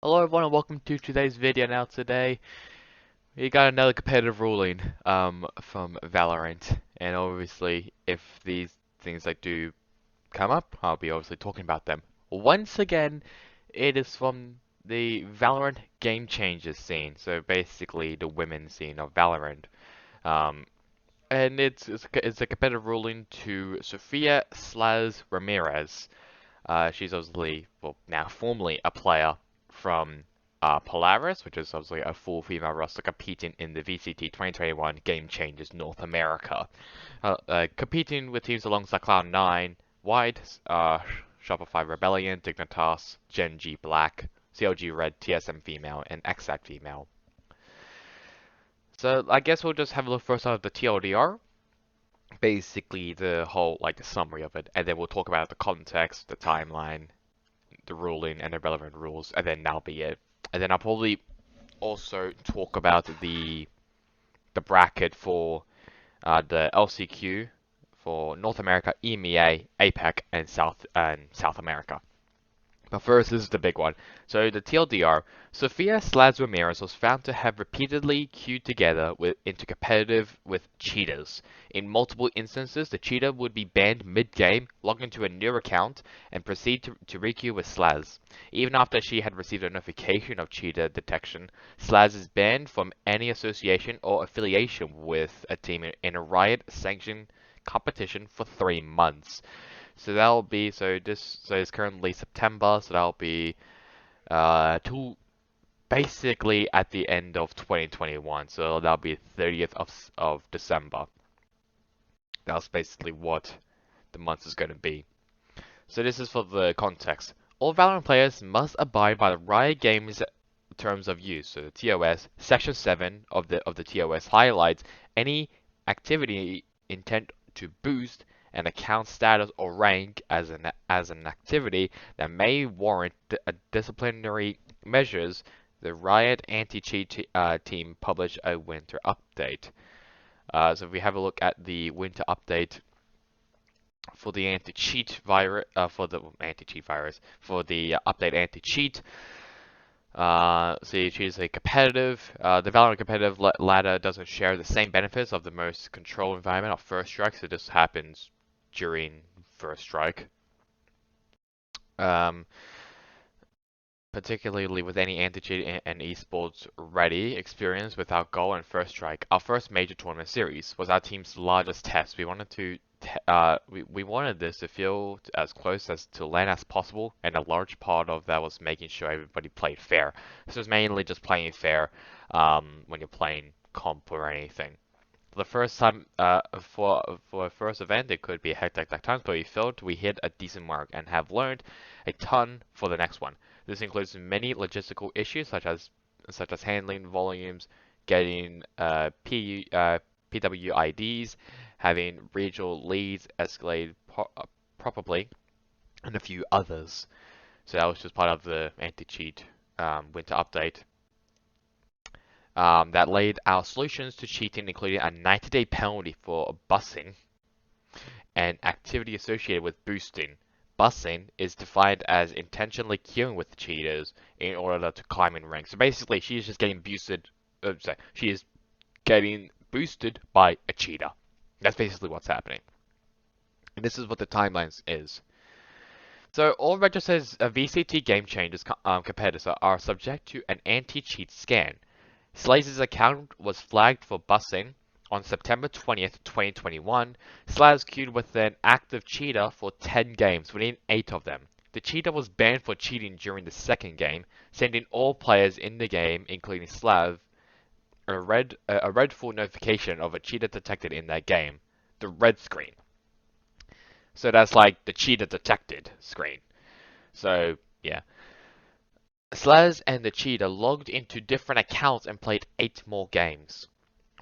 Hello everyone and welcome to today's video. Now today we got another competitive ruling from Valorant, and obviously if these things like do come up, I'll be obviously talking about them. Once again, it is from the Valorant game changers scene, so basically the women's scene of Valorant. Um, and it's a competitive ruling to Sofia Slaze Ramirez. She's obviously, well, now formally a player from Polaris, which is obviously a full female roster competing in the VCT 2021 Game Changers North America. Competing with teams alongside Cloud9, Wide, Shopify Rebellion, Dignitas, Gen G Black, CLG Red, TSM Female, and XAct Female. So I guess we'll just have a look first at the TLDR, basically the whole like the summary of it, and then we'll talk about the context, the timeline, the ruling and the relevant rules, and then that'll be it. And then I'll probably also talk about the bracket for the LCQ for North America, EMEA, APAC, and South America. But first, this is the big one. So the TLDR, Sofia Slads Ramirez was found to have repeatedly queued together into competitive with cheaters. In multiple instances, the cheater would be banned mid-game, log into a new account, and proceed to requeue with Slaz. Even after she had received a notification of cheater detection, Slaz is banned from any association or affiliation with a team in a riot-sanctioned competition for 3 months. So that'll be so it's currently September, so that'll be to basically at the end of 2021. So that'll be 30th of December. That's basically what the month is going to be. So this is for the context. All Valorant players must abide by the Riot Games terms of use. So the TOS Section 7 of the TOS highlights any activity intent to boost an account status or rank as an activity that may warrant disciplinary measures. The Riot AntiCheat team published a winter update. So if we have a look at the winter update for the anti-cheat virus, for the update anti-cheat. See, she's a competitive. The Valorant competitive ladder doesn't share the same benefits of the most controlled environment of First Strike, so this happens during First Strike. Um, Particularly with any anti-cheat and esports ready experience with our goal in First Strike. Our first major tournament series was our team's largest test. We wanted we wanted this to feel as close as to LAN as possible, and a large part of that was making sure everybody played fair. This was mainly just playing fair when you're playing comp or anything. The first time for a first event, it could be hectic like times, but we hit a decent mark and have learned a ton for the next one. This includes many logistical issues such as handling volumes, getting PWIDs, having regional leads escalated properly, and a few others. So that was just part of the anti-cheat winter update. That laid out solutions to cheating, including a 90-day penalty for busing and activity associated with boosting. Busing is defined as intentionally queuing with cheaters in order to climb in rank. So basically, she is just getting boosted. She is getting boosted by a cheater. That's basically what's happening. And this is what the timelines is. So all registered VCT Game Changers competitors are subject to an anti-cheat scan. Slaze's account was flagged for busing on September 20th, 2021. Slaze queued with an active cheater for 10 games, winning 8 of them. The cheater was banned for cheating during the second game, sending all players in the game, including Slav, a red full notification of a cheater detected in that game. The red screen. So that's like the cheater detected screen. So, yeah. Slash and the cheater logged into different accounts and played 8 more games.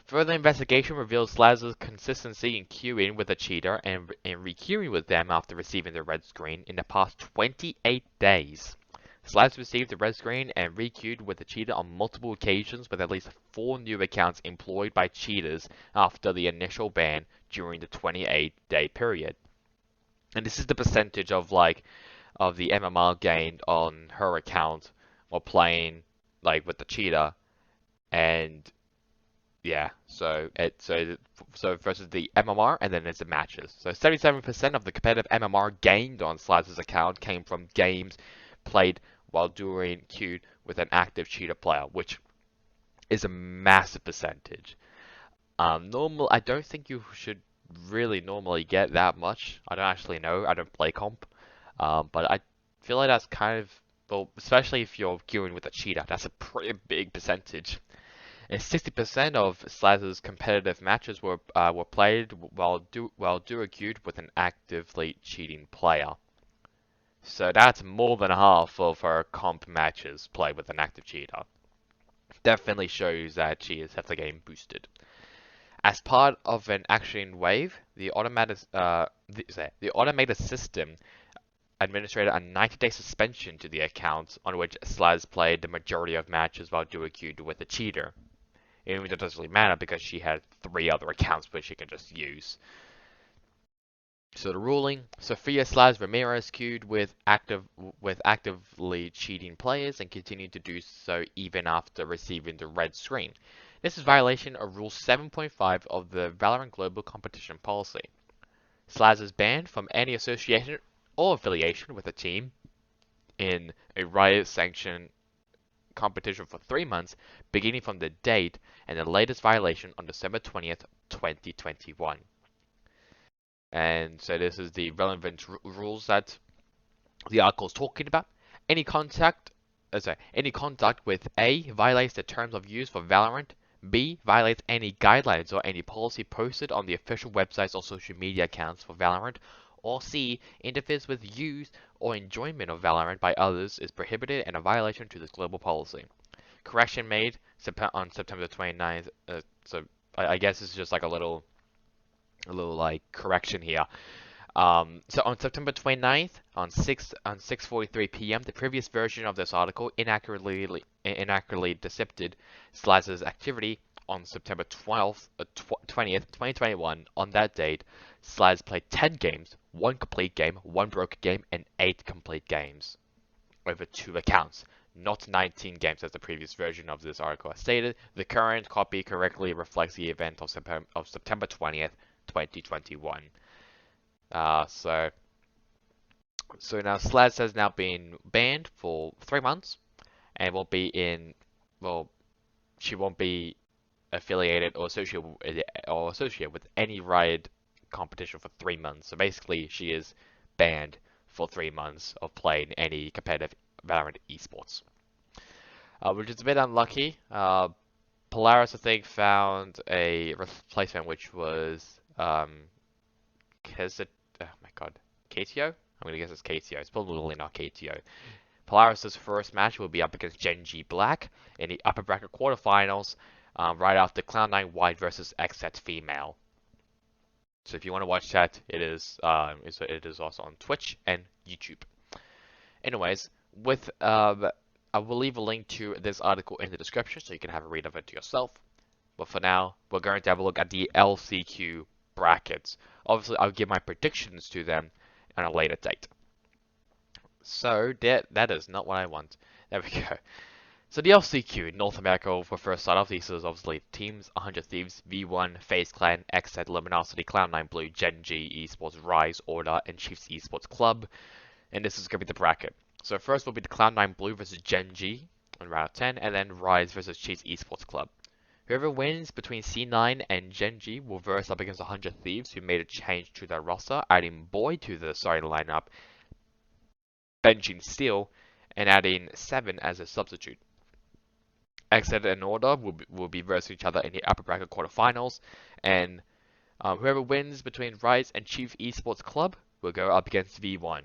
Further investigation reveals Slaz's consistency in queuing with the cheater and re-queuing with them after receiving the red screen in the past 28 days. Slaz received the red screen and re-queued with the cheater on multiple occasions, with at least 4 new accounts employed by cheaters after the initial ban during the 28-day period. And this is the percentage of the MMR gained on her account or playing like with the cheetah, and yeah, so versus the MMR, and then there's the matches. So 77% of the competitive MMR gained on Slaze's account came from games played while during queued with an active cheetah player, which is a massive percentage. I don't think you should really normally get that much. I don't actually know. I don't play comp. But I feel like that's kind of, well, especially if you're queuing with a cheetah, that's a pretty big percentage. And 60% of Slaze's competitive matches were played while duo queued with an actively cheating player. So that's more than half of her comp matches played with an active cheater. Definitely shows that she is have the game boosted. As part of an action wave, the automated system administered a 90-day suspension to the account on which Slaze played the majority of matches while duo queued with a cheater. Even though it doesn't really matter because she had 3 other accounts which she can just use. So the ruling: Sofia Slaze Ramirez queued with actively cheating players and continued to do so even after receiving the red screen. This is violation of Rule 7.5 of the Valorant Global Competition Policy. Slaze is banned from any association or affiliation with a team in a riot-sanctioned competition for 3 months, beginning from the date and the latest violation on December 20th, 2021. And so this is the relevant rules that the article is talking about. Any contact, any conduct with A violates the terms of use for Valorant, B violates any guidelines or any policy posted on the official websites or social media accounts for Valorant, or C interferes with use or enjoyment of Valorant by others, is prohibited and a violation to this global policy. Correction made on September 29th. So I guess it's just like a little like correction here. So on September 29th, on 6:43 p.m., the previous version of this article inaccurately depicted Slaze's activity on September 12th, 20th, 2021. On that date, Slaze played 10 games, 1 complete game, 1 broken game, and 8 complete games over 2 accounts, not 19 games as the previous version of this article has stated. The current copy correctly reflects the event of September 20th, 2021. So now Slaze has now been banned for 3 months and will be in, well, she won't be affiliated or associated with any Riot competition for 3 months. So basically, she is banned for 3 months of playing any competitive Valorant esports, which is a bit unlucky. Polaris, I think, found a replacement which was oh my god, KTO? I'm gonna guess it's KTO. It's probably not KTO. Polaris' first match will be up against Genji Black in the upper bracket quarterfinals, right after Cloud9 White versus XZ Female. So if you want to watch that, it is also on Twitch and YouTube. Anyways, I will leave a link to this article in the description so you can have a read of it yourself. But for now, we're going to have a look at the LCQ brackets. Obviously, I'll give my predictions to them on a later date. So that is not what I want. There we go. So the LCQ in North America for first start off, these is obviously teams: 100 Thieves, V1, FaZe Clan, XZ, Luminosity, Cloud9 Blue, Genji Esports, Rise, Order, and Chiefs Esports Club. And this is going to be the bracket. So first will be the Cloud9 Blue versus Genji in round 10, and then Rise versus Chiefs Esports Club. Whoever wins between C9 and Genji will verse up against 100 Thieves, who made a change to their roster, adding Boy to the starting lineup, benching Steel, and adding 7 as a substitute. XZ and Order will be versing each other in the upper bracket quarterfinals, and whoever wins between Rise and Chief Esports Club will go up against V1.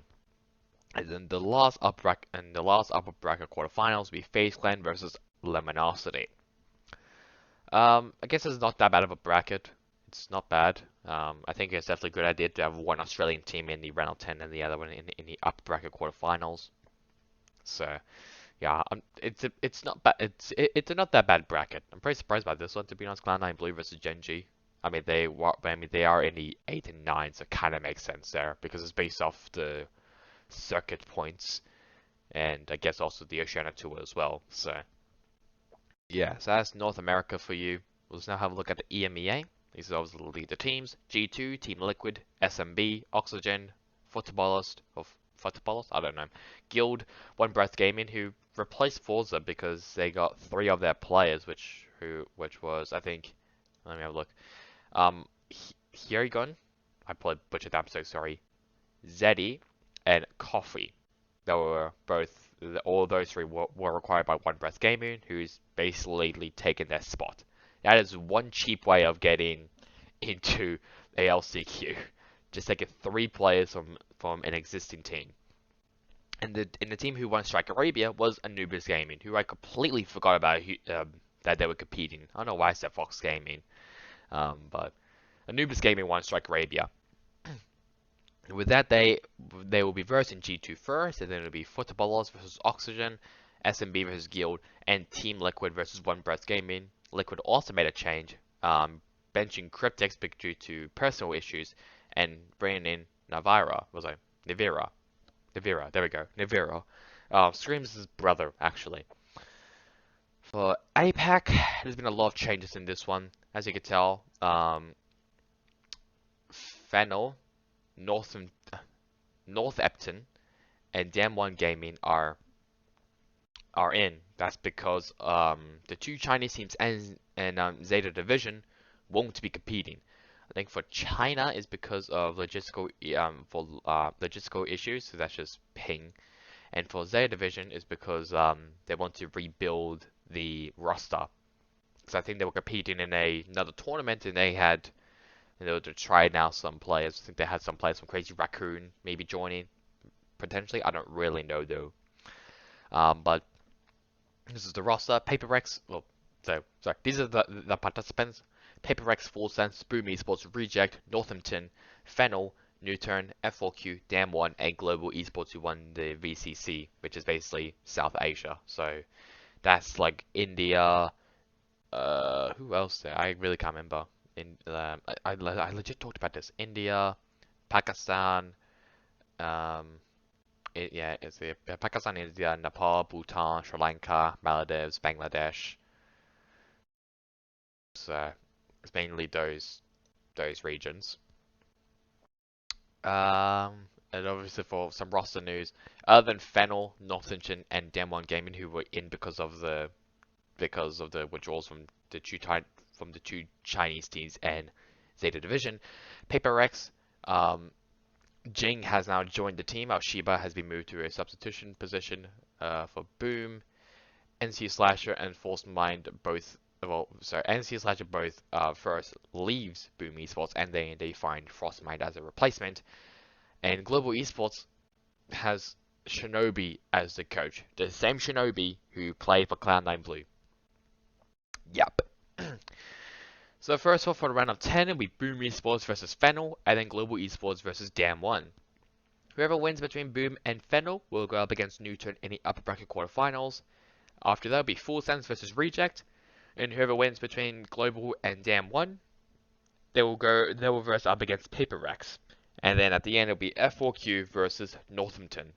And then the last upper bracket quarterfinals will be FaZe Clan versus Luminosity. I guess it's not that bad of a bracket. It's not bad. I think it's definitely a good idea to have one Australian team in the round of 10 and the other one in the upper bracket quarterfinals. So yeah, it's not bad. It's a not that bad bracket. I'm pretty surprised by this one, to be honest. Cloud9 Blue versus Genji. I mean they are in the 8 and 9, so it kind of makes sense there because it's based off the circuit points. and I guess also the Oceania Tour as well. So yeah, so that's North America for you. Let's now have a look at the EMEA. These are obviously the teams. G2, Team Liquid, SMB, Oxygen, Footballist, or Footballist? I don't know. Guild, One Breath Gaming, who replaced Forza because they got 3 of their players, which was, I think, let me have a look. Hiegon, I probably butchered that, I'm so sorry. Zeddy, and Coffee. They were both, all those 3 were required by One Breath Gaming, who's basically taken their spot. That is one cheap way of getting into a LCQ. Just taking 3 players from an existing team. And the team who won Strike Arabia was Anubis Gaming, who I completely forgot about that they were competing. I don't know why I said Fox Gaming, but Anubis Gaming won Strike Arabia. With that, they will be versed in G2 first, and then it'll be Footballers versus Oxygen, SMB versus Guild, and Team Liquid versus One Breath Gaming. Liquid also made a change, benching Cryptex due to personal issues, and bringing in Navira. Navira? Navira, there we go. Navira. Scream's brother, actually. For APAC, there's been a lot of changes in this one. As you can tell, Fennel, North Epton, and Dam1 Gaming are in. That's because the 2 Chinese teams and Zeta Division won't be competing. I think for China is because of logistical logistical issues, so that's just ping. And for Zeta Division is because they want to rebuild the roster. Because I think they were competing in another tournament and they had, to try out some players. I think they had some players from Crazy Raccoon maybe joining potentially. I don't really know though. But this is the roster. Paper Rex. Well, sorry. These are the participants. Paper Rex, Full Sense, Boom Esports, Reject, Northampton, Fennel, Newturn, F4Q, Dam1, and Global Esports who won the VCC, which is basically South Asia. So that's like India. Who else there? I really can't remember. I legit talked about this. India, Pakistan. It's Pakistan, India, Nepal, Bhutan, Sri Lanka, Maldives, Bangladesh. So it's mainly those regions. And obviously for some roster news, other than Fennel, Northampton, and Dam1 Gaming, who were in because of the withdrawals from the 2 Chinese teams and Zeta Division, Paper Rex, Jing has now joined the team. Shiba has been moved to a substitution position for Boom. NC Slasher and Force Mind both. NC Slasher both first leaves Boom Esports and then they find Frostmind as a replacement. And Global Esports has Shinobi as the coach. The same Shinobi who played for Cloud9 Blue. Yep. So first off for the round of 10 will be Boom Esports versus Fennel, and then Global Esports versus Dam1. Whoever wins between Boom and Fennel will go up against Newton in the upper bracket quarterfinals. After that will be Full Sense versus Reject, and whoever wins between Global and Dam1, they will verse up against Paper Rex. And then at the end it'll be F4Q versus Northampton.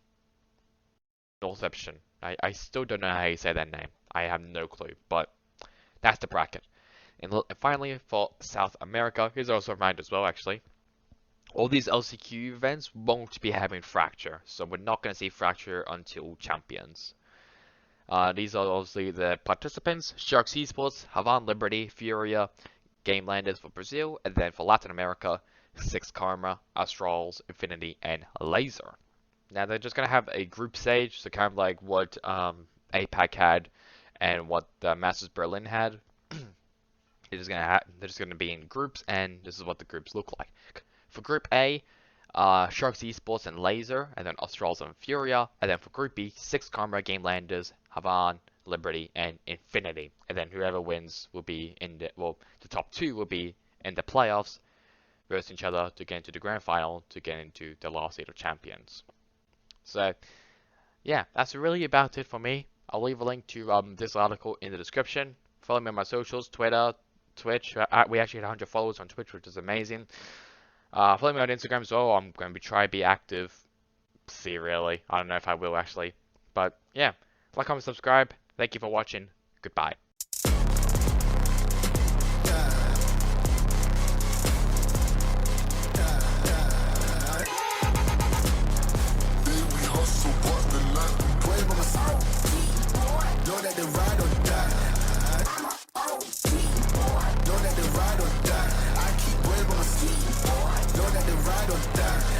I still don't know how you say that name. I have no clue, but that's the bracket. And finally, for South America, here's also a reminder as well, actually. All these LCQ events won't be having Fracture, so we're not going to see Fracture until Champions. These are obviously the participants: Sharks Esports, Havan Liberty, Furia, Game Landers for Brazil, and then for Latin America, Six Karma, Astrals, Infinity, and Laser. Now they're just going to have a group stage, so kind of like what APAC had and what the Masters Berlin had. They're just going to be in groups, and this is what the groups look like. For Group A, Sharks Esports and Laser, and then Astrals and Furia, and then for Group B, Six Karma, Game Landers, Havan, Liberty, and Infinity. And then whoever wins will be in the top 2 will be in the playoffs versus each other to get into the grand final to get into the last 8 of champions. So, yeah, that's really about it for me. I'll leave a link to this article in the description. Follow me on my socials, Twitter, Twitch. We actually had 100 followers on Twitch, which is amazing. Follow me on Instagram as well. I'm going to try to be active. See, really. I don't know if I will actually. But yeah, like, comment, subscribe. Thank you for watching. Goodbye. Know that the ride or die. Know that the ride or die. I keep brave on my seat. Know that the ride or die.